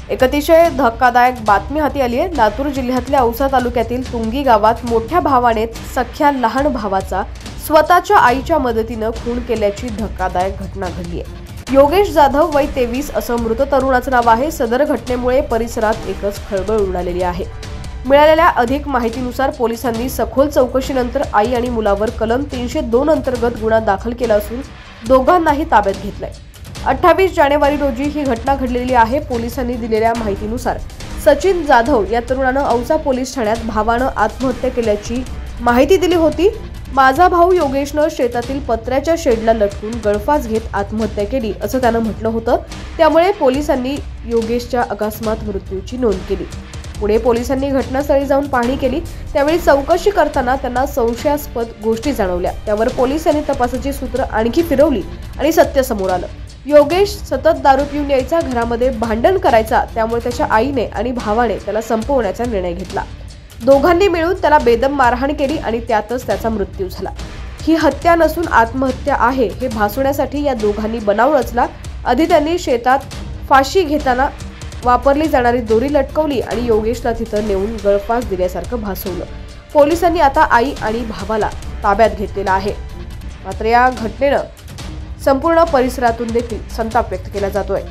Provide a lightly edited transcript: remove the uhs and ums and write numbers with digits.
एक अतिशय धक्कादायक बातमी हाती आली आहे। लातूर जिल्ह्यातल्या औसा तालुक्यातील तुंगी गावात मोठ्या भावाने सख्या लहान भावाचा स्वतःच्या आईच्या मदतीने खून केल्याची धक्कादायक घटना घडली आहे। योगेश जाधव वय 23 असं मृत तरुणाचं नाव आहे। सदर घटनेमुळे परिसरात एकच खळबळ उडालेली आहे। मिळालेल्या अधिक माहितीनुसार पोलिसांनी सखोल चौकशीनंतर आई आणि मुलावर कलम 302 अंतर्गत गुन्हा दाखल केला असून दोघांनाही ताब्यात घेतलंय। 28 जानेवारी रोजी ही घटना घडलेली आहे। पोलिसांनी दिलेल्या माहितीनुसार सचिन जाधव या तरुणानं औसा पोलीस ठाण्यात भावानं आत्महत्या केल्याची माहिती दिली होती। माझा भाऊ योगेशनं शेतातील पत्र्याच्या शेडला लटकून गळफास घेत आत्महत्या केली असं त्यानं म्हटलं होतं। त्यामुळे पोलिसांनी योगेशच्या अकस्मात मृत्यूची नोंद केली। पुढे पोलिसांनी घटनास्थळी जाऊन पाहणी केली। त्यावेळी चौकशी करताना त्यांना संशयास्पद गोष्टी जाणवल्या। त्यावर पोलिसांनी तपासाची सूत्र आणखी फिरवली आणि सत्य समोर आलं। योगेश सतत दारू पिऊन यायचा, घरामध्ये भांडण करायचा। त्यामुळे त्याच्या आईने आणि भावाने त्याला संपवण्याचा निर्णय घेतला। दोघांनी मिळून त्याला बेदम मारहाण केली आणि त्यातच त्याचा मृत्यू झाला। ही हत्या नसून आत्महत्या आहे हे भासवण्यासाठी या दोघांनी बनाव रचला। आधी त्यांनी शेतात फाशी घेताना वापरली जाणारी दोरी लटकवली आणि योगेशला तिथं नेऊन गळफास दिल्यासारखं भासवलं। पोलिसांनी आता आई आणि भावाला ताब्यात घेतलेला आहे। मात्र या घटनेनं संपूर्ण परिसरातून देखील संताप व्यक्त केला जातोय।